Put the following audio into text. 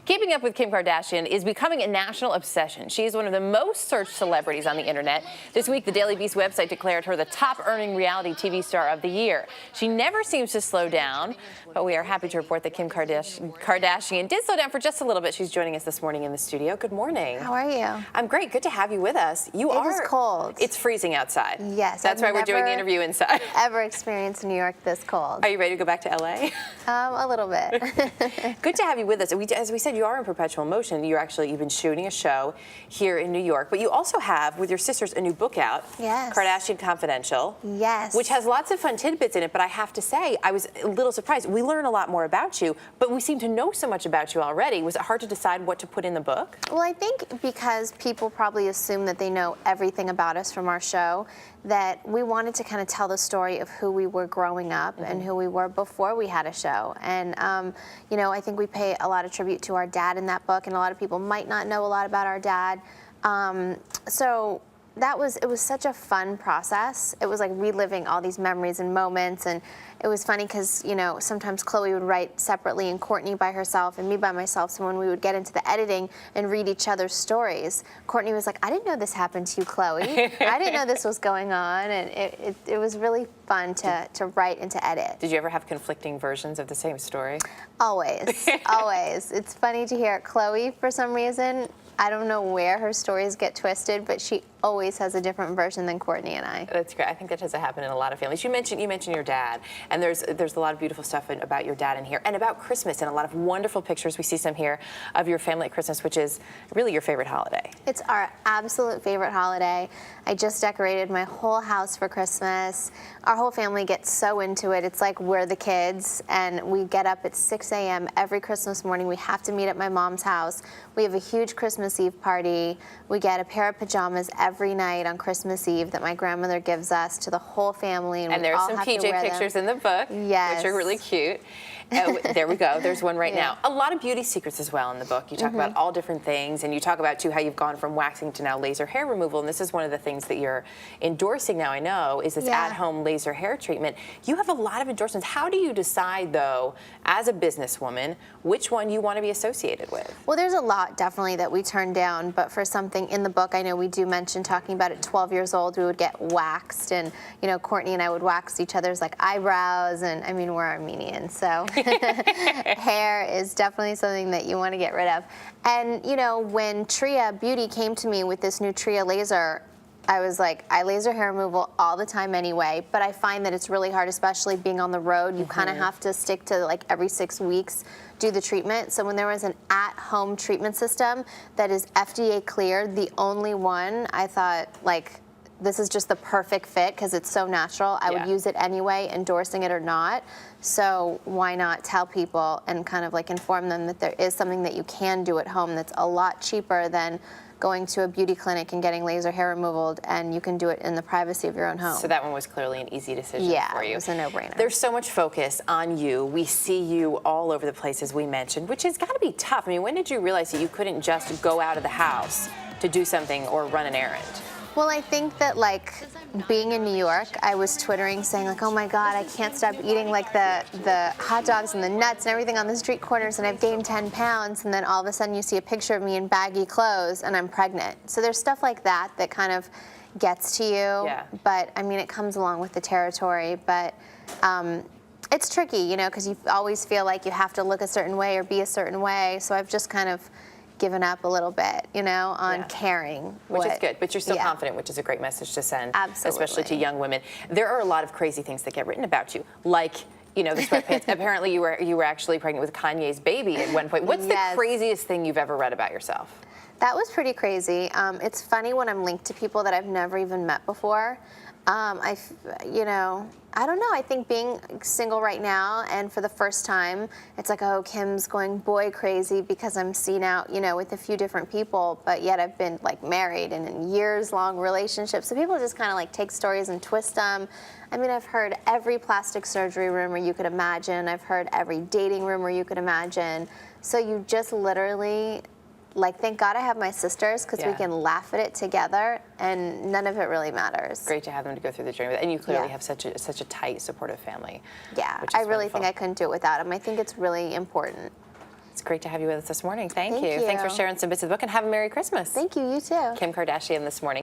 Keeping up with Kim Kardashian is becoming a national obsession. She is one of the most searched celebrities on the internet. This week, the Daily Beast website declared her the top-earning reality TV star of the year. She never seems to slow down, but we are happy to report that Kim Kardashian did slow down for just a little bit. She's joining us this morning in the studio. Good morning. How are you? I'm great. Good to have you with us. It is cold. It's freezing outside. Yes. That's why we're doing the interview inside. Ever experienced New York this cold? Are you ready to go back to LA? A little bit. Good to have you with us. As we said, you are in perpetual motion. You've been shooting a show here in New York, but you also have, with your sisters, a new book out. Yes. Kardashian Confidential. Yes. Which has lots of fun tidbits in it, but I have to say, I was a little surprised. We learn a lot more about you, but we seem to know so much about you already. Was it hard to decide what to put in the book? Well, I think because people probably assume that they know everything about us from our show, that we wanted to kind of tell the story of who we were growing up and who we were before we had a show. And, you know, I think we pay a lot of tribute to our dad in that book, and a lot of people might not know a lot about our dad. So it was such a fun process. It was like reliving all these memories and moments, and it was funny because, you know, sometimes Chloe would write separately and Courtney by herself and me by myself, so when we would get into the editing and read each other's stories, Courtney was like, I didn't know this happened to you, Chloe. I didn't know this was going on, and it was really fun to write and to edit. Did you ever have conflicting versions of the same story? Always, always. It's funny to hear Chloe, for some reason, I don't know where her stories get twisted, but she always has a different version than Courtney and I. That's great. I think that doesn't happen in a lot of families. You mentioned your dad, and there's a lot of beautiful stuff about your dad in here, and about Christmas, and a lot of wonderful pictures. We see some here of your family at Christmas, which is really your favorite holiday. It's our absolute favorite holiday. I just decorated my whole house for Christmas. Our whole family gets so into it. It's like we're the kids, and we get up at 6 a.m. every Christmas morning. We have to meet at my mom's house. We have a huge Christmas Eve party. We get a pair of pajamas every night on Christmas Eve that my grandmother gives us to the whole family. And there's some PJ pictures in the book, yes, which are really cute. There we go. There's one right now. A lot of beauty secrets as well in the book. You talk about all different things, and you talk about, too, how you've gone from waxing to now laser hair removal, and this is one of the things that you're endorsing now, I know, is this at-home laser hair treatment. You have a lot of endorsements. How do you decide, though, as a businesswoman, which one you want to be associated with? Well, there's a lot, definitely, that we turn down, but for something in the book, I know we do mention talking about at 12 years old, we would get waxed, and, you know, Courtney and I would wax each other's, like, eyebrows, and, I mean, we're Armenian, so hair is definitely something that you want to get rid of. And, you know, when Tria Beauty came to me with this new Tria laser, I was like, I laser hair removal all the time anyway, but I find that it's really hard, especially being on the road. You kind of have to stick to, like, every 6 weeks, do the treatment. So when there was an at-home treatment system that is FDA cleared, the only one, I thought, like, this is just the perfect fit because it's so natural. I would use it anyway, endorsing it or not. So why not tell people and kind of like inform them that there is something that you can do at home that's a lot cheaper than going to a beauty clinic and getting laser hair removal, and you can do it in the privacy of your own home. So that one was clearly an easy decision for you. Yeah, it was a no-brainer. There's so much focus on you. We see you all over the place, as we mentioned, which has got to be tough. I mean, when did you realize that you couldn't just go out of the house to do something or run an errand? Well, I think that, like, being in New York, I was twittering saying, like, oh my God, I can't stop eating, like, the hot dogs and the nuts and everything on the street corners, and I've gained 10 pounds, and then all of a sudden you see a picture of me in baggy clothes and I'm pregnant. So there's stuff like that that kind of gets to you. Yeah. But, I mean, it comes along with the territory, but it's tricky, you know, because you always feel like you have to look a certain way or be a certain way, so I've just kind of given up a little bit, you know, on caring. Which is good, but you're still confident, which is a great message to send, especially to young women. There are a lot of crazy things that get written about you, like, you know, the sweatpants. Apparently you were actually pregnant with Kanye's baby at one point. What's the craziest thing you've ever read about yourself? That was pretty crazy. It's funny when I'm linked to people that I've never even met before. You know, I don't know. I think being single right now, and for the first time, it's like, oh, Kim's going boy crazy because I'm seen out, you know, with a few different people, but yet I've been, like, married and in years-long relationships. So people just kind of, like, take stories and twist them. I mean, I've heard every plastic surgery rumor you could imagine. I've heard every dating rumor you could imagine. So you just literally like, thank God I have my sisters, because we can laugh at it together, and none of it really matters. Great to have them to go through the journey with, and you clearly have such a tight, supportive family. Yeah, I really think I couldn't do it without them. I think it's really important. It's great to have you with us this morning. Thank Thank you. Thanks for you. sharing some bits of the book, and have a Merry Christmas. Thank you. You too. Kim Kardashian this morning.